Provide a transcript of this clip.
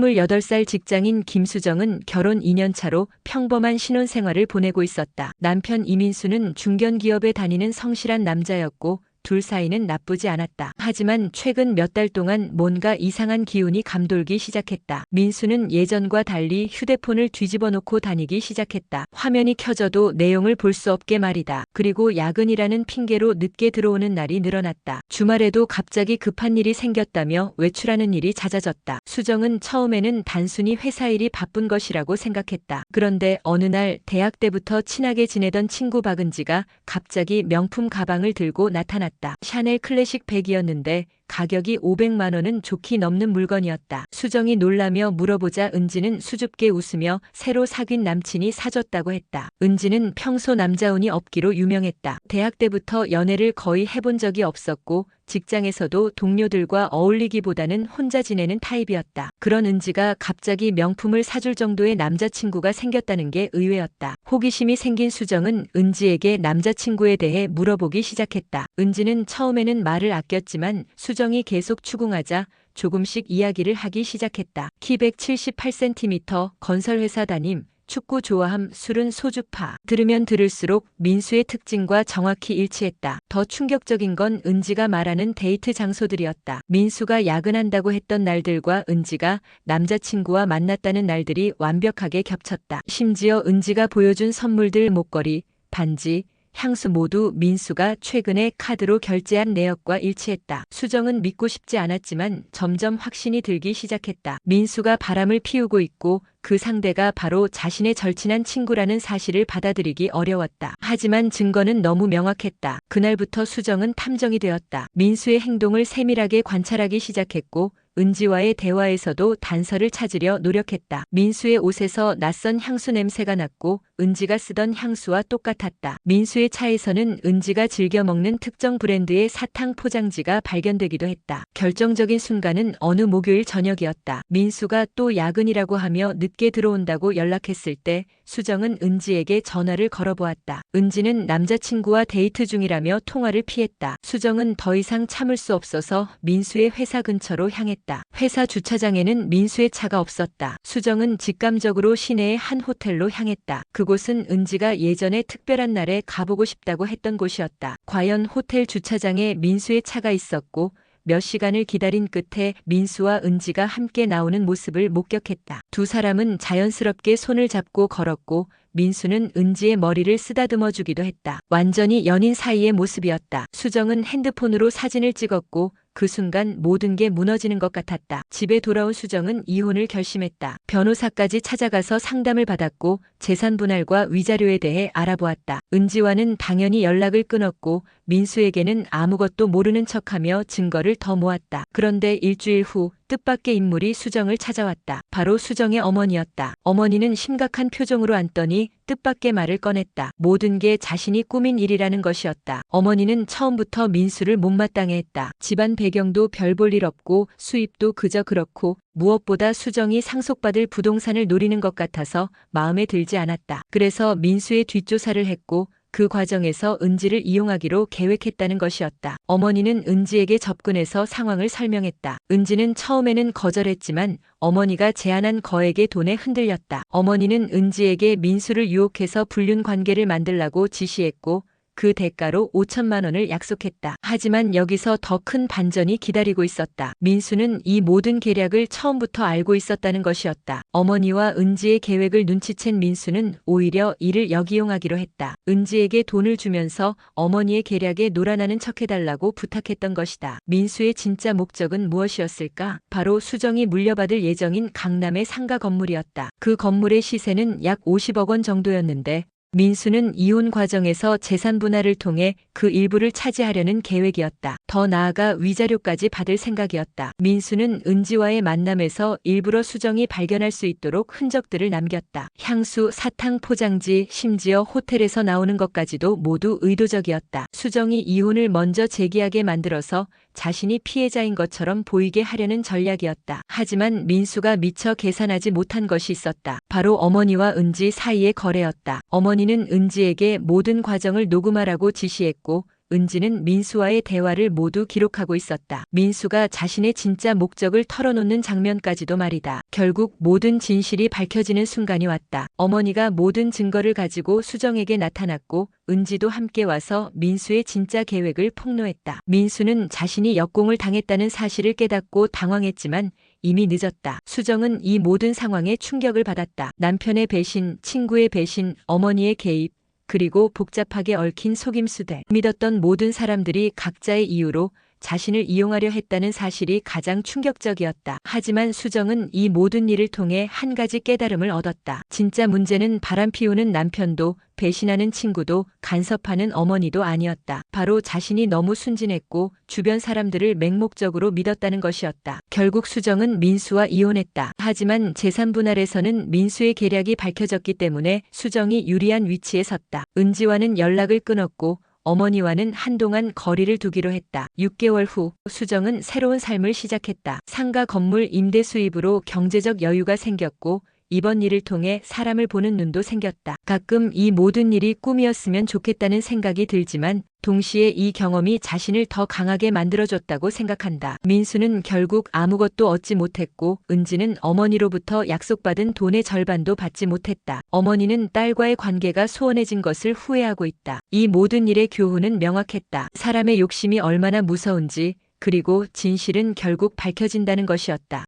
28살 직장인 김수정은 결혼 2년 차로 평범한 신혼생활을 보내고 있었다. 남편 이민수는 중견기업에 다니는 성실한 남자였고 둘 사이는 나쁘지 않았다. 하지만 최근 몇 달 동안 뭔가 이상한 기운이 감돌기 시작했다. 민수는 예전과 달리 휴대폰을 뒤집어 놓고 다니기 시작했다. 화면이 켜져도 내용을 볼 수 없게 말이다. 그리고 야근이라는 핑계로 늦게 들어오는 날이 늘어났다. 주말에도 갑자기 급한 일이 생겼다며 외출하는 일이 잦아졌다. 수정은 처음에는 단순히 회사 일이 바쁜 것이라고 생각했다. 그런데 어느 날 대학 때부터 친하게 지내던 친구 박은지가 갑자기 명품 가방을 들고 나타났다. 샤넬 클래식 백이었는데 가격이 500만 원은 좋게 넘는 물건이었다. 수정이 놀라며 물어보자 은지는 수줍게 웃으며 새로 사귄 남친이 사줬다고 했다. 은지는 평소 남자운이 없기로 유명했다. 대학 때부터 연애를 거의 해본 적이 없었고 직장에서도 동료들과 어울리기보다는 혼자 지내는 타입이었다. 그런 은지가 갑자기 명품을 사줄 정도의 남자친구가 생겼다는 게 의외였다. 호기심이 생긴 수정은 은지에게 남자친구에 대해 물어보기 시작했다. 은지는 처음에는 말을 아꼈지만 수정이 계속 추궁하자 조금씩 이야기를 하기 시작했다. 키 178cm, 건설회사 다님, 축구 좋아함, 술은 소주파. 들으면 들을수록 민수의 특징과 정확히 일치했다. 더 충격적인 건 은지가 말하는 데이트 장소들이었다. 민수가 야근한다고 했던 날들과 은지가 남자친구와 만났다는 날들이 완벽하게 겹쳤다. 심지어 은지가 보여준 선물들, 목걸이, 반지, 향수 모두 민수가 최근에 카드로 결제한 내역과 일치했다. 수정은 믿고 싶지 않았지만 점점 확신이 들기 시작했다. 민수가 바람을 피우고 있고 그 상대가 바로 자신의 절친한 친구라는 사실을 받아들이기 어려웠다. 하지만 증거는 너무 명확했다. 그날부터 수정은 탐정이 되었다. 민수의 행동을 세밀하게 관찰하기 시작했고 은지와의 대화에서도 단서를 찾으려 노력했다. 민수의 옷에서 낯선 향수 냄새가 났고 은지가 쓰던 향수와 똑같았다. 민수의 차에서는 은지가 즐겨 먹는 특정 브랜드의 사탕 포장지가 발견되기도 했다. 결정적인 순간은 어느 목요일 저녁이었다. 민수가 또 야근이라고 하며 늦게 들어온다고 연락했을 때 수정은 은지에게 전화를 걸어보았다. 은지는 남자친구와 데이트 중이라며 통화를 피했다. 수정은 더 이상 참을 수 없어서 민수의 회사 근처로 향했다. 회사 주차장에는 민수의 차가 없었다. 수정은 직감적으로 시내의 한 호텔로 향했다. 그곳은 은지가 예전에 특별한 날에 가보고 싶다고 했던 곳이었다. 과연 호텔 주차장에 민수의 차가 있었고 몇 시간을 기다린 끝에 민수와 은지가 함께 나오는 모습을 목격했다. 두 사람은 자연스럽게 손을 잡고 걸었고 민수는 은지의 머리를 쓰다듬어 주기도 했다. 완전히 연인 사이의 모습이었다. 수정은 핸드폰으로 사진을 찍었고 그 순간 모든 게 무너지는 것 같았다. 집에 돌아온 수정은 이혼을 결심했다. 변호사까지 찾아가서 상담을 받았고 재산 분할과 위자료에 대해 알아보았다. 은지와는 당연히 연락을 끊었고 민수에게는 아무것도 모르는 척하며 증거를 더 모았다. 그런데 일주일 후 뜻밖의 인물이 수정을 찾아왔다. 바로 수정의 어머니였다. 어머니는 심각한 표정으로 앉더니 뜻밖의 말을 꺼냈다. 모든 게 자신이 꾸민 일이라는 것이었다. 어머니는 처음부터 민수를 못마땅해 했다. 집안 배경도 별 볼 일 없고 수입도 그저 그렇고 무엇보다 수정이 상속받을 부동산을 노리는 것 같아서 마음에 들지 않았다. 그래서 민수의 뒷조사를 했고 그 과정에서 은지를 이용하기로 계획했다는 것이었다. 어머니는 은지에게 접근해서 상황을 설명했다. 은지는 처음에는 거절했지만 어머니가 제안한 거액의 돈에 흔들렸다. 어머니는 은지에게 민수를 유혹해서 불륜 관계를 만들라고 지시했고 그 대가로 5천만 원을 약속했다. 하지만 여기서 더 큰 반전이 기다리고 있었다. 민수는 이 모든 계략을 처음부터 알고 있었다는 것이었다. 어머니와 은지의 계획을 눈치챈 민수는 오히려 이를 역이용하기로 했다. 은지에게 돈을 주면서 어머니의 계략에 놀아나는 척해달라고 부탁했던 것이다. 민수의 진짜 목적은 무엇이었을까? 바로 수정이 물려받을 예정인 강남의 상가 건물이었다. 그 건물의 시세는 약 50억 원 정도였는데 민수는 이혼 과정에서 재산 분할을 통해 그 일부를 차지하려는 계획이었다. 더 나아가 위자료까지 받을 생각이었다. 민수는 은지와의 만남에서 일부러 수정이 발견할 수 있도록 흔적들을 남겼다. 향수, 사탕 포장지, 심지어 호텔에서 나오는 것까지도 모두 의도적이었다. 수정이 이혼을 먼저 제기하게 만들어서 자신이 피해자인 것처럼 보이게 하려는 전략이었다. 하지만 민수가 미처 계산하지 못한 것이 있었다. 바로 어머니와 은지 사이의 거래였다. 어머니는 은지에게 모든 과정을 녹음하라고 지시했고 은지는 민수와의 대화를 모두 기록하고 있었다. 민수가 자신의 진짜 목적을 털어놓는 장면까지도 말이다. 결국 모든 진실이 밝혀지는 순간이 왔다. 어머니가 모든 증거를 가지고 수정에게 나타났고 은지도 함께 와서 민수의 진짜 계획을 폭로했다. 민수는 자신이 역공을 당했다는 사실을 깨닫고 당황했지만 이미 늦었다. 수정은 이 모든 상황에 충격을 받았다. 남편의 배신, 친구의 배신, 어머니의 개입, 그리고 복잡하게 얽힌 속임수들. 믿었던 모든 사람들이 각자의 이유로 자신을 이용하려 했다는 사실이 가장 충격적이었다. 하지만 수정은 이 모든 일을 통해 한 가지 깨달음을 얻었다. 진짜 문제는 바람 피우는 남편도 배신하는 친구도 간섭하는 어머니도 아니었다. 바로 자신이 너무 순진했고 주변 사람들을 맹목적으로 믿었다는 것이었다. 결국 수정은 민수와 이혼했다. 하지만 재산 분할에서는 민수의 계략이 밝혀졌기 때문에 수정이 유리한 위치에 섰다. 은지와는 연락을 끊었고 어머니와는 한동안 거리를 두기로 했다. 6개월 후 수정은 새로운 삶을 시작했다. 상가 건물 임대 수입으로 경제적 여유가 생겼고 이번 일을 통해 사람을 보는 눈도 생겼다. 가끔 이 모든 일이 꿈이었으면 좋겠다는 생각이 들지만 동시에 이 경험이 자신을 더 강하게 만들어줬다고 생각한다. 민수는 결국 아무것도 얻지 못했고 은지는 어머니로부터 약속받은 돈의 절반도 받지 못했다. 어머니는 딸과의 관계가 소원해진 것을 후회하고 있다. 이 모든 일의 교훈은 명확했다. 사람의 욕심이 얼마나 무서운지, 그리고 진실은 결국 밝혀진다는 것이었다.